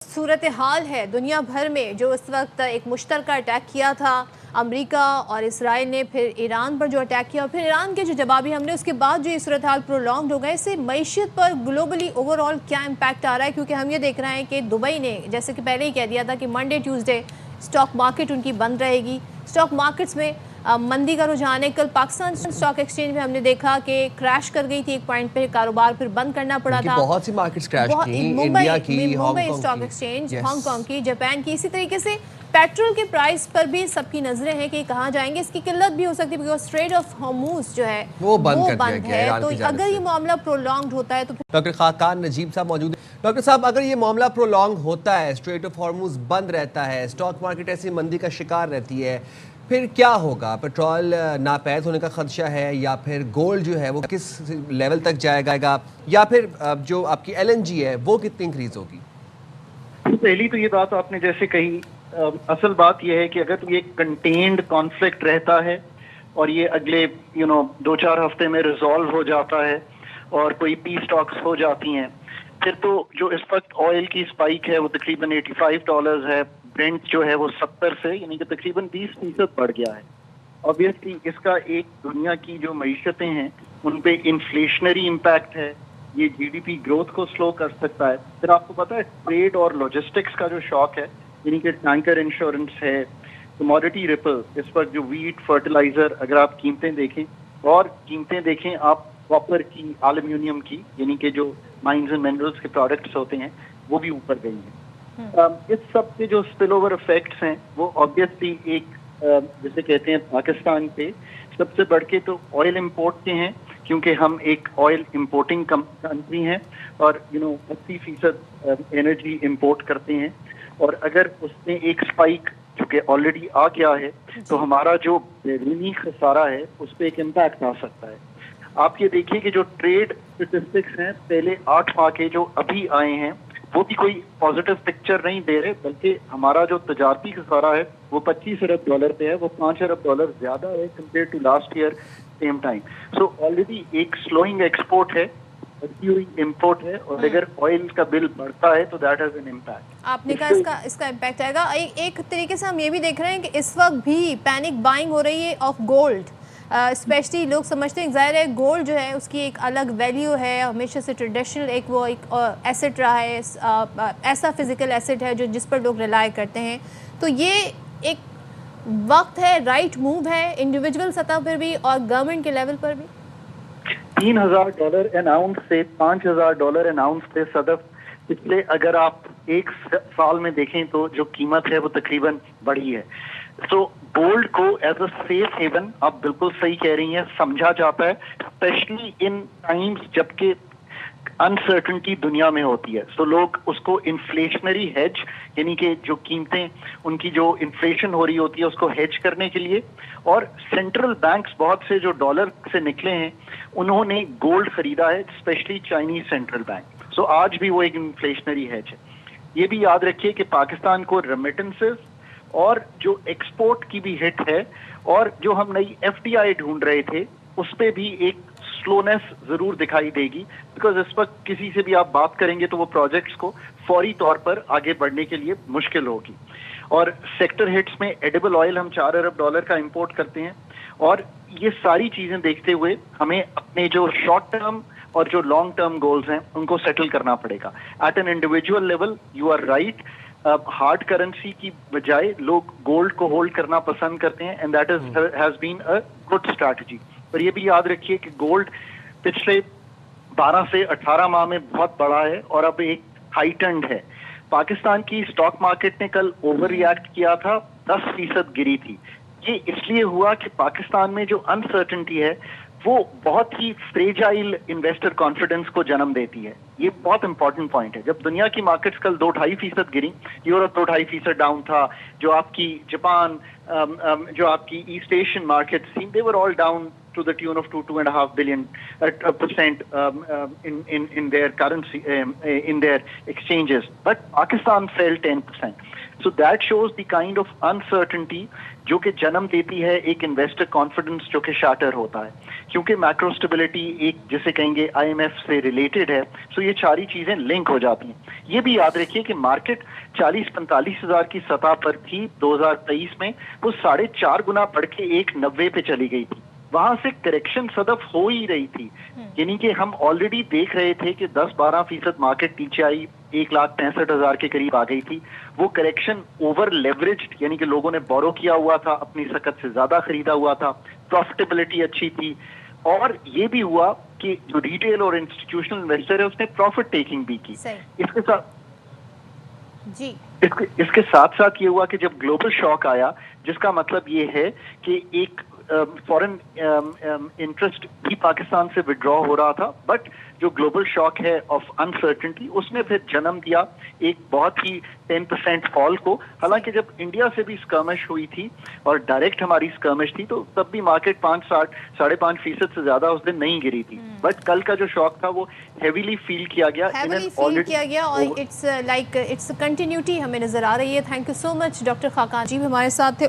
सूरत हाल है दुनिया भर में जो इस वक्त एक मुश्तरका अटैक किया था अमेरिका और इसराइल ने, फिर ईरान पर जो अटैक किया और फिर ईरान के जो जवाबी हमले, उसके बाद जो ये सूरत हाल प्रोलॉन्ग हो गए, इससे मईशत पर ग्लोबली ओवरऑल क्या इम्पैक्ट आ रहा है? क्योंकि हम ये देख रहे हैं कि दुबई ने जैसे कि पहले ही कह दिया था कि मंडे ट्यूसडे स्टॉक मार्केट उनकी बंद रहेगी। स्टॉक मार्केट्स में मंदी का रुझान है। कल पाकिस्तान स्टॉक एक्सचेंज में हमने देखा कि क्रैश कर गई थी, एक पॉइंट पे कारोबार फिर बंद करना पड़ा था। बहुत सी मार्केट्स क्रैश की, इंडिया की, मुंबई स्टॉक एक्सचेंज, हांगकांग की, जापान की। इसी तरीके से पेट्रोल के प्राइस पर भी सबकी नजरें हैं कि कहाँ जाएंगे। इसकी किल्लत भी हो सकती है बिकॉज स्ट्रेट ऑफ हॉर्मुज जो है वो बंद है। तो अगर ये मामला प्रोलॉन्ग होता है तो डॉक्टर खाकान नजीब साहब मौजूद हैं। डॉक्टर साहब, अगर ये मामला प्रोलॉन्ग होता है, स्ट्रेट ऑफ हॉर्मुज बंद रहता है, स्टॉक मार्केट ऐसी मंदी का शिकार रहती है, फिर क्या होगा? पेट्रोल नापैद होने का खदशा है, या फिर गोल्ड जो है वो किस लेवल तक जाएगा, या फिर जो आपकी LNG है वो कितनी इंक्रीज होगी? पहली तो ये बात आपने जैसे कही, असल बात यह है कि अगर ये कंटेन्ड कॉन्फ्लिक्ट रहता है और ये अगले 2-4 हफ्ते में रिजॉल्व हो जाता है और कोई पीस टॉक्स हो जाती हैं, फिर तो जो इस वक्त ऑयल की स्पाइक है वो तकरीबन $85 है, ब्रेंट जो है वो 70 से यानी कि तकरीबन 20% बढ़ गया है। ऑब्वियसली इसका एक दुनिया की जो मईशतें हैं उन पे इन्फ्लेशनरी इम्पैक्ट है, ये GDP ग्रोथ को स्लो कर सकता है। फिर आपको पता है ट्रेड और लॉजिस्टिक्स का जो शॉक है, यानी कि टैंकर इंश्योरेंस है, कमोडिटी रिपल, इस पर जो वीट, फर्टिलाइजर, अगर आप कीमतें देखें और कीमतें देखें आप कॉपर की, एल्यूमिनियम की, यानी कि जो माइंस एंड मिनरल्स के प्रोडक्ट्स होते हैं, वो भी ऊपर गई हैं। इस सब के जो स्पिल ओवर इफेक्ट्स हैं वो ऑब्वियसली एक जिसे कहते हैं पाकिस्तान पे सबसे बढ़ के तो ऑयल इंपोर्ट के हैं, क्योंकि हम एक ऑयल इंपोर्टिंग कंट्री हैं और 80% एनर्जी इंपोर्ट करते हैं। और अगर उसमें एक स्पाइक जो कि ऑलरेडी आ गया है तो हमारा जो बैरूनी खसारा है उस पर एक इम्पैक्ट आ सकता है। आप ये देखिए कि जो ट्रेड स्टेटिस्टिक्स हैं पहले 8 माह के जो अभी आए हैं वो भी कोई पॉजिटिव पिक्चर नहीं दे रहे, बल्कि हमारा जो तजारती खसारा है वो $25 अरब पे है, वो $5 अरब ज्यादा है compare to last year same time. So already एक स्लोइंग एक्सपोर्ट है, बढ़ती हुई इम्पोर्ट है, और अगर ऑयल का बिल बढ़ता है तो दैट हैज एन इम्पैक्ट। आपने कहा इसका इम्पैक्ट आएगा। एक तरीके से हम ये भी देख रहे हैं कि इस वक्त भी पैनिक बाइंग हो रही है ऑफ गोल्ड। स्पेशली लोग समझते हैं, ज़ाहिर है गोल्ड जो है उसकी एक अलग वैल्यू है, हमेशा से ट्रेडिशनल एक एसेट रहा है, ऐसा फिजिकल एसेट है जो जिस पर लोग रिलाई करते हैं। तो ये एक वक्त है, राइट मूव है इंडिविजुअल सतह पर भी और गवर्नमेंट के लेवल पर भी। $3,000 अनाउंस से $5,000 अनाउंस पे सदफ पिछले अगर आप एक साल में देखें तो जो कीमत है वो तकरीबन बढ़ी है। सो गोल्ड को एज अ सेफ हेवन, आप बिल्कुल सही कह रही हैं, समझा जाता है, स्पेशली इन टाइम्स जबकि अनसर्टनिटी दुनिया में होती है। सो लोग उसको इन्फ्लेशनरी हेज, यानी कि जो कीमतें उनकी जो इन्फ्लेशन हो रही होती है उसको हेज करने के लिए, और सेंट्रल बैंक्स बहुत से जो डॉलर से निकले हैं उन्होंने गोल्ड खरीदा है, स्पेशली चाइनीज सेंट्रल बैंक। सो आज भी वो एक इन्फ्लेशनरी हेज है। ये भी याद रखिए कि पाकिस्तान को रेमिटेंसेस और जो एक्सपोर्ट की भी हिट है, और जो हम नई FDI ढूंढ रहे थे उस पे भी एक स्लोनेस जरूर दिखाई देगी, बिकॉज इस वक्त किसी से भी आप बात करेंगे तो वो प्रोजेक्ट्स को फौरी तौर पर आगे बढ़ने के लिए मुश्किल होगी। और सेक्टर हिट्स में एडिबल ऑयल हम $4 अरब का इंपोर्ट करते हैं, और ये सारी चीजें देखते हुए हमें अपने जो शॉर्ट टर्म और जो लॉन्ग टर्म गोल्स हैं उनको सेटल करना पड़ेगा। At an individual level you are right, hard currency की बजाय लोग गोल्ड को होल्ड करना पसंद करते हैं, and that has been a good strategy. पर ये भी याद रखिए कि गोल्ड पिछले 12 से 18 माह में बहुत बड़ा है और अब एक हाइटेंड है। पाकिस्तान की स्टॉक मार्केट ने कल ओवर रिएक्ट किया था, 10% गिरी थी। ये इसलिए हुआ कि पाकिस्तान में जो अनसर्टेनिटी है वो बहुत ही फ्रेजाइल इन्वेस्टर कॉन्फिडेंस को जन्म देती है। ये बहुत इंपॉर्टेंट पॉइंट है। जब दुनिया की मार्केट्स कल 2-2.5% गिरी, यूरोप 2-2.5% डाउन था, जो आपकी जापान, जो आपकी ईस्ट एशियन मार्केट्स थी, they were all down to the tune of 2.5 billion percent in their currency in their exchanges, but Pakistan fell 10%. So that shows the kind of uncertainty جو کہ جنم دیتی ہے ایک انویسٹر کانفیڈنس جو کہ شاٹر ہوتا ہے, کیونکہ میکرو اسٹیبلٹی ایک جسے کہیں گے آئی ایم ایف سے ریلیٹڈ ہے, سو یہ ساری چیزیں لنک ہو جاتی ہیں. یہ بھی یاد رکھیے کہ مارکیٹ 40-45 ہزار کی سطح پر تھی 2023 میں, وہ 4.5 گنا بڑھ کے 1.90 پہ چلی گئی تھی. وہاں سے کریکشن صدف ہو ہی رہی تھی, یعنی کہ ہم آلریڈی دیکھ رہے تھے کہ 10-12% مارکیٹ نیچے آئی, 1,65,000 کے قریب آ گئی تھی. وہ کریکشن اوور لیوریجڈ, یعنی کہ لوگوں نے بورو کیا ہوا تھا, اپنی سکت سے زیادہ خریدا ہوا تھا, پروفیٹیبلٹی اچھی تھی, اور یہ بھی ہوا کہ جو ریٹیل اور انسٹیٹیوشنل انویسٹر ہے اس نے پروفٹ ٹیکنگ بھی کی. اس کے ساتھ جی اس کے ساتھ ساتھ یہ ہوا کہ جب گلوبل شاک آیا, جس کا مطلب یہ ہے کہ ایک فورن انٹرسٹ بھی پاکستان سے وڈرا ہو رہا تھا, بٹ جو گلوبل شاک ہے آف انسرٹنٹی اس نے پھر جنم دیا ایک بہت ہی 10% فال کو. حالانکہ جب انڈیا سے بھی اسکرمش ہوئی تھی اور ڈائریکٹ ہماری اسکرمش تھی تو تب بھی مارکیٹ 5.5% سے زیادہ اس دن نہیں گری تھی, بٹ کل کا جو شاک تھا وہ ہیویلی فیل کیا گیا, اور اٹس لائک اٹس کنٹینیوٹی ہمیں نظر آ رہی ہے. Thank you so much doctor Khaqan ji ہمارے ساتھ تھے.